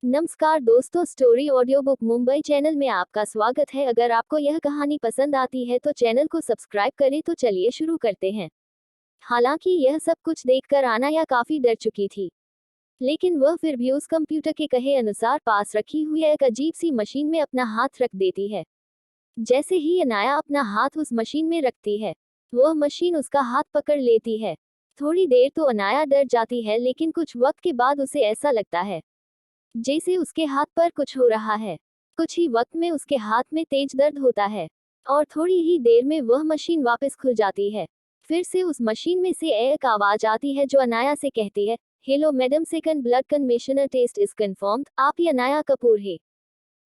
नमस्कार दोस्तों, story audio book Mumbai channel में आपका स्वागत है। अगर आपको यह कहानी पसंद आती है तो चैनल को सब्सक्राइब करें। तो चलिए शुरू करते हैं। हालांकि यह सब कुछ देखकर अनाया काफी डर चुकी थी, लेकिन वह फिर भी उस कंप्यूटर के कहे अनुसार पास रखी हुई एक अजीब सी मशीन में अपना हाथ रख देती है। जैसे ही अनाया अपना हाथ उस मशीन में रखती है, वह मशीन उसका हाथ पकड़ लेती है। थोड़ी देर तो अनाया डर जाती है, लेकिन कुछ वक्त के बाद उसे ऐसा लगता है जैसे उसके हाथ पर कुछ हो रहा है। कुछ ही वक्त में उसके हाथ में तेज दर्द होता है और थोड़ी ही देर में वह मशीन वापस खुल जाती है। फिर से उस मशीन में से एक आवाज आती है जो अनाया से कहती है, हेलो मैडम, सेकंड ब्लड कन्वेशनर टेस्ट इज कंफर्म्ड, आप ही अनाया कपूर है।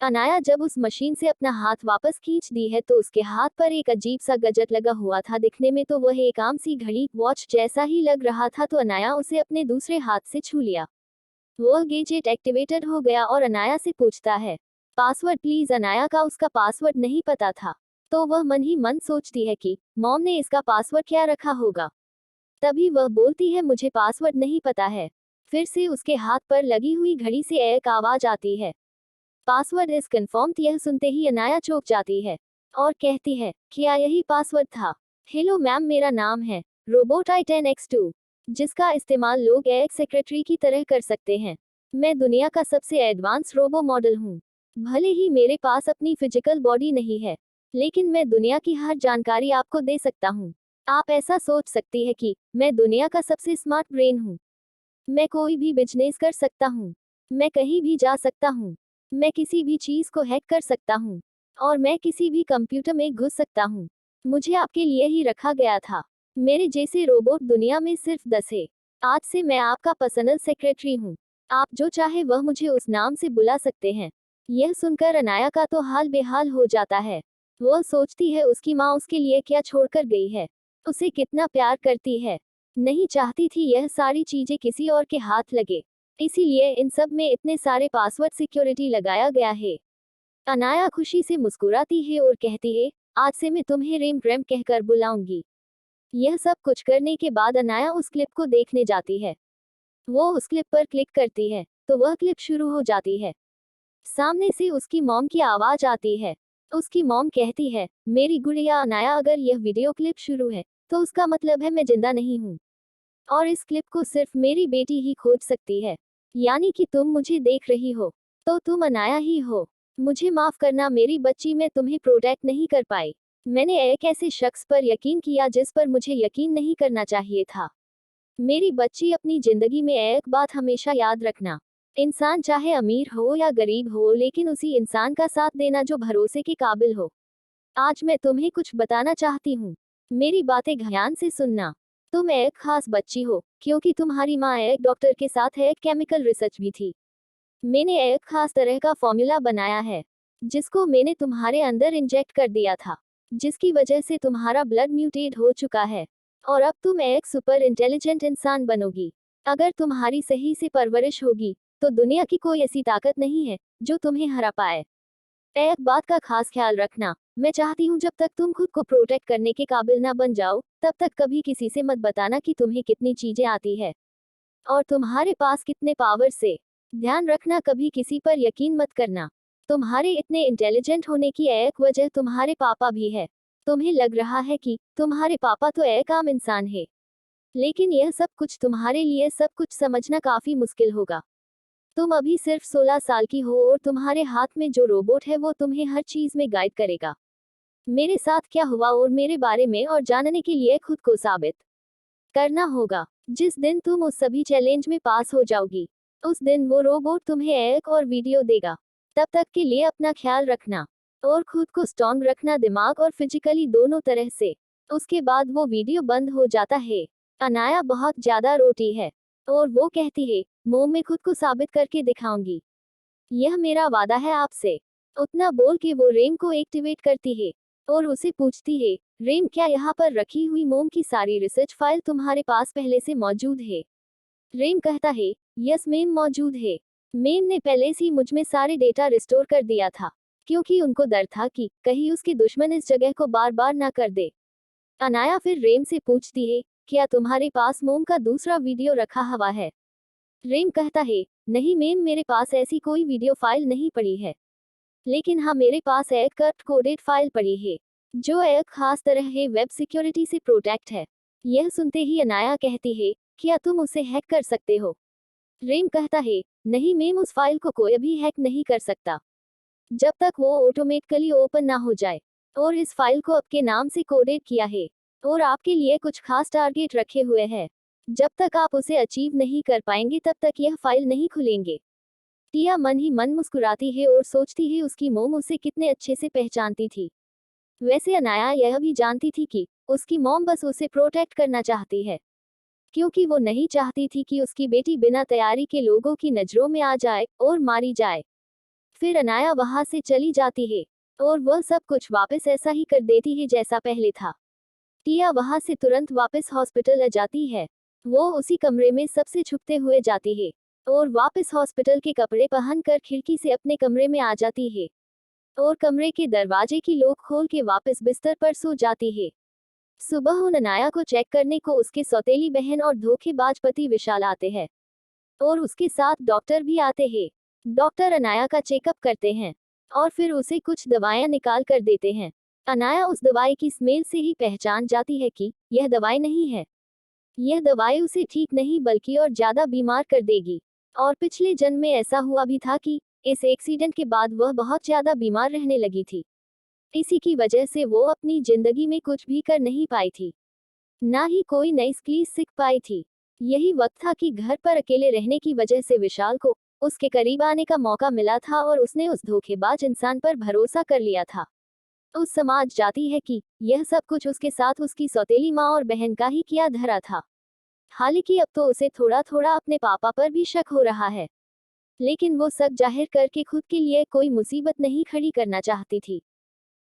अनाया जब उस मशीन से अपना हाथ वापस खींच दी है तो उसके हाथ पर एक अजीब सा गजट लगा हुआ था। दिखने में तो वह एक आम सी घड़ी वॉच जैसा ही लग रहा था, तो अनाया उसे अपने दूसरे हाथ से छू लिया। वह गैजेट एक्टिवेटेड हो गया और अनाया से पूछता है, पासवर्ड प्लीज। अनाया का उसका पासवर्ड नहीं पता था, तो वह मन ही मन सोचती है कि मॉम ने इसका पासवर्ड क्या रखा होगा। तभी वह बोलती है, मुझे पासवर्ड नहीं पता है। फिर से उसके हाथ पर लगी हुई घड़ी से एक आवाज आती है, पासवर्ड इज कंफर्म्ड। यह सुनते ही अनाया चौंक जाती है और कहती है, क्या यही पासवर्ड था? हेलो मैम, मेरा नाम है रोबोट i10x2, जिसका इस्तेमाल लोग एक सेक्रेटरी की तरह कर सकते हैं। मैं दुनिया का सबसे एडवांस रोबो मॉडल हूँ। भले ही मेरे पास अपनी फिजिकल बॉडी नहीं है, लेकिन मैं दुनिया की हर जानकारी आपको दे सकता हूँ। आप ऐसा सोच सकती है कि मैं दुनिया का सबसे स्मार्ट ब्रेन हूँ। मैं कोई भी बिजनेस कर सकता हूँ। मैं कहीं भी जा सकता हूँ। मैं किसी भी चीज को हैक कर सकता हूँ और मैं किसी भी कंप्यूटर में घुस सकता हूँ। मुझे आपके लिए ही रखा गया था। मेरे जैसे रोबोट दुनिया में सिर्फ 10 है। आज से मैं आपका पर्सनल सेक्रेटरी हूँ। आप जो चाहे वह मुझे उस नाम से बुला सकते हैं। यह सुनकर अनाया का तो हाल बेहाल हो जाता है। वह सोचती है उसकी माँ उसके लिए क्या छोड़कर गई है, उसे कितना प्यार करती है। नहीं चाहती थी यह सारी चीजें किसी और के हाथ लगे, इसीलिए इन सब में इतने सारे पासवर्ड सिक्योरिटी लगाया गया है। अनाया खुशी से मुस्कुराती है और कहती है, आज से मैं तुम्हें रेम रैम कहकर बुलाऊंगी। यह सब कुछ करने के बाद अनाया उस क्लिप को देखने जाती है। वो उस क्लिप पर क्लिक करती है तो वह क्लिप शुरू हो जाती है। सामने से उसकी मॉम की आवाज आती है। उसकी मॉम कहती है, मेरी गुड़िया अनाया, अगर यह वीडियो क्लिप शुरू है तो उसका मतलब है मैं जिंदा नहीं हूँ और इस क्लिप को सिर्फ मेरी बेटी ही खोज सकती है। यानी कि तुम मुझे देख रही हो तो तुम अनाया ही हो। मुझे माफ करना मेरी बच्ची, मैं तुम्हें प्रोटेक्ट नहीं कर पाई। मैंने एक ऐसे शख्स पर यकीन किया जिस पर मुझे यकीन नहीं करना चाहिए था। मेरी बच्ची, अपनी जिंदगी में एक बात हमेशा याद रखना, इंसान चाहे अमीर हो या गरीब हो, लेकिन उसी इंसान का साथ देना जो भरोसे के काबिल हो। आज मैं तुम्हें कुछ बताना चाहती हूँ। मेरी बातें ध्यान से सुनना। तुम एक खास बच्ची हो, क्योंकि तुम्हारी माँ एक डॉक्टर के साथ एक केमिकल रिसर्च भी थी। मैंने एक खास तरह का फॉर्मूला बनाया है, जिसको मैंने तुम्हारे अंदर इंजेक्ट कर दिया था, जिसकी वजह से तुम्हारा ब्लड म्यूटेट हो चुका है और अब तुम एक सुपर इंटेलिजेंट इंसान बनोगी। अगर तुम्हारी सही से परवरिश होगी तो दुनिया की कोई ऐसी ताकत नहीं है जो तुम्हें हरा पाए। एक बात का खास ख्याल रखना, मैं चाहती हूँ जब तक तुम खुद को प्रोटेक्ट करने के काबिल ना बन जाओ, तब तक कभी किसी से मत बताना कि तुम्हें कितनी चीजें आती है और तुम्हारे पास कितने पावर से। ध्यान रखना, कभी किसी पर यकीन मत करना। तुम्हारे इतने इंटेलिजेंट होने की एक वजह तुम्हारे पापा भी है। तुम्हें लग रहा है कि तुम्हारे पापा तो एक आम इंसान है, लेकिन यह सब कुछ तुम्हारे लिए सब कुछ समझना काफी मुश्किल होगा। तुम अभी सिर्फ 16 साल की हो और तुम्हारे हाथ में जो रोबोट है वो तुम्हें हर चीज में गाइड करेगा। मेरे साथ क्या हुआ और मेरे बारे में और जानने के लिए खुद को साबित करना होगा। जिस दिन तुम उस सभी चैलेंज में पास हो जाओगी, उस दिन वो रोबोट तुम्हें एक और वीडियो देगा। तब तक के लिए अपना ख्याल रखना और खुद को स्ट्रॉन्ग रखना, दिमाग और फिजिकली दोनों तरह से। उसके बाद वो वीडियो बंद हो जाता है। अनाया बहुत ज्यादा रोती है और वो कहती है, मोम में खुद को साबित करके दिखाऊंगी। यह मेरा वादा है आपसे। उतना बोल के वो रेम को एक्टिवेट करती है और उसे पूछती है, रेम, क्या यहाँ पर रखी हुई मोम की सारी रिसर्च फाइल तुम्हारे पास पहले से मौजूद है? रेम कहता है, यस मेम, मौजूद है। मेम ने पहले से ही मुझ में सारे डेटा रिस्टोर कर दिया था, क्योंकि उनको डर था कि कहीं उसके दुश्मन इस जगह को बार बार ना कर दे। अनाया फिर रेम से पूछती है, क्या तुम्हारे पास मोम का दूसरा वीडियो रखा हुआ है? रेम कहता है, नहीं मैम, मेरे पास ऐसी कोई वीडियो फाइल नहीं पड़ी है, लेकिन हाँ मेरे पास एक कट कोडेड फाइल पड़ी है, जो एक खास तरह है वेब सिक्योरिटी से प्रोटेक्ट है। यह सुनते ही अनाया कहती है, क्या तुम उसे हैक कर सकते हो? रेम कहता है, नहीं मैम, उस फाइल को कोई भी हैक नहीं कर सकता, जब तक वो ऑटोमेटिकली ओपन ना हो जाए। और इस फाइल को आपके नाम से कोडेड किया है, और आपके लिए कुछ खास टारगेट रखे हुए हैं। जब तक आप उसे अचीव नहीं कर पाएंगे तब तक यह फाइल नहीं खुलेंगे। टिया मन ही मन मुस्कुराती है और सोचती है उसकी मोम उसे कितने अच्छे से पहचानती थी। वैसे अनाया यह भी जानती थी कि उसकी मॉम बस उसे प्रोटेक्ट करना चाहती है, क्योंकि वो नहीं चाहती थी कि उसकी बेटी बिना तैयारी के लोगों की नजरों में आ जाए और मारी जाए। फिर अनाया वहां से चली जाती है, और वह सब कुछ वापस ऐसा ही कर देती है जैसा पहले था। टिया वहां से तुरंत वापस हॉस्पिटल आ जाती है। वो उसी कमरे में सबसे छुपते हुए जाती है, और वापस हॉस्पिटल के कपड़े पहनकर खिड़की से अपने कमरे में आ जाती है, और कमरे के दरवाजे की लॉक खोल के वापस बिस्तर पर सो जाती है। सुबह उन अनाया को चेक करने को उसकी सौतेली बहन और धोखेबाज पति विशाल आते हैं, और उसके साथ डॉक्टर भी आते हैं। डॉक्टर अनाया का चेकअप करते हैं, और फिर उसे कुछ दवाएं निकाल कर देते हैं। अनाया उस दवाई की स्मेल से ही पहचान जाती है कि यह दवाई नहीं है। यह दवाई उसे ठीक नहीं बल्कि और ज्यादा बीमार कर देगी। और पिछले जन्म में ऐसा हुआ भी था कि इस एक्सीडेंट के बाद वह बहुत ज्यादा बीमार रहने लगी थी। इसी की वजह से वो अपनी जिंदगी में कुछ भी कर नहीं पाई थी, ना ही कोई नई स्किल सीख पाई थी। यही वक्त था कि घर पर अकेले रहने की वजह से विशाल को उसके करीब आने का मौका मिला था, और उसने उस धोखेबाज इंसान पर भरोसा कर लिया था। उस समाज जाती है कि यह सब कुछ उसके साथ उसकी सौतेली माँ और बहन का ही किया धरा था। हालांकि अब तो उसे थोड़ा थोड़ा अपने पापा पर भी शक हो रहा है, लेकिन वो सब जाहिर करके खुद के लिए कोई मुसीबत नहीं खड़ी करना चाहती थी।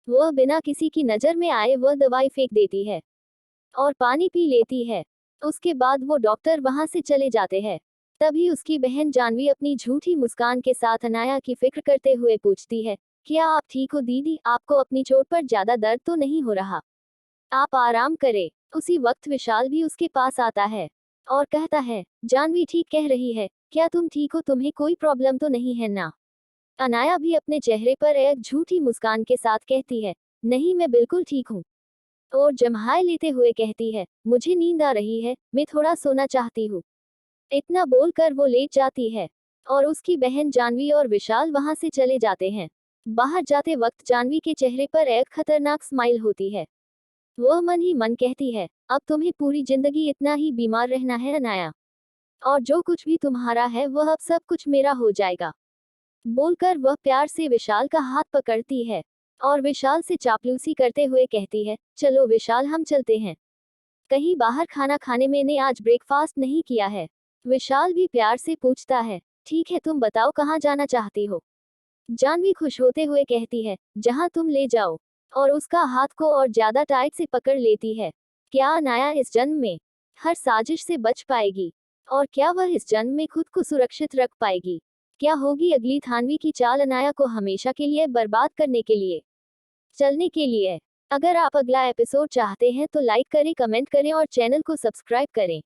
वह बिना किसी की नजर में आए वह दवाई फेंक देती है और पानी पी लेती है। उसके बाद वो डॉक्टर वहां से चले जाते हैं। तभी उसकी बहन जानवी अपनी झूठी मुस्कान के साथ अनाया की फिक्र करते हुए पूछती है, क्या आप ठीक हो दीदी? आपको अपनी चोट पर ज्यादा दर्द तो नहीं हो रहा? आप आराम करें। उसी वक्त विशाल भी उसके पास आता है और कहता है, जानवी ठीक कह रही है, क्या तुम ठीक हो? तुम्हें कोई प्रॉब्लम तो नहीं है ना? अनाया भी अपने चेहरे पर एक झूठी मुस्कान के साथ कहती है, नहीं मैं बिल्कुल ठीक हूँ। और जम्हाई लेते हुए कहती है, मुझे नींद आ रही है, मैं थोड़ा सोना चाहती हूँ। इतना बोलकर वो लेट जाती है, और उसकी बहन जानवी और विशाल वहां से चले जाते हैं। बाहर जाते वक्त जानवी के चेहरे पर एक खतरनाक स्माइल होती है। वह मन ही मन कहती है, अब तुम्हें पूरी जिंदगी इतना ही बीमार रहना है अनाया, और जो कुछ भी तुम्हारा है वह अब सब कुछ मेरा हो जाएगा। बोलकर वह प्यार से विशाल का हाथ पकड़ती है, और विशाल से चापलूसी करते हुए कहती है, चलो विशाल हम चलते हैं कहीं बाहर खाना खाने। मैंने आज ब्रेकफास्ट नहीं किया है। विशाल भी प्यार से पूछता है, ठीक है तुम बताओ कहाँ जाना चाहती हो? जानवी खुश होते हुए कहती है, जहाँ तुम ले जाओ, और उसका हाथ को और ज्यादा टाइट से पकड़ लेती है। क्या अनाया इस जन्म में हर साजिश से बच पाएगी? और क्या वह इस जन्म में खुद को सुरक्षित रख पाएगी? क्या होगी अगली थानवी की चाल अनाया को हमेशा के लिए बर्बाद करने के लिए, चलने के लिए? अगर आप अगला एपिसोड चाहते हैं तो लाइक करें, कमेंट करें और चैनल को सब्सक्राइब करें।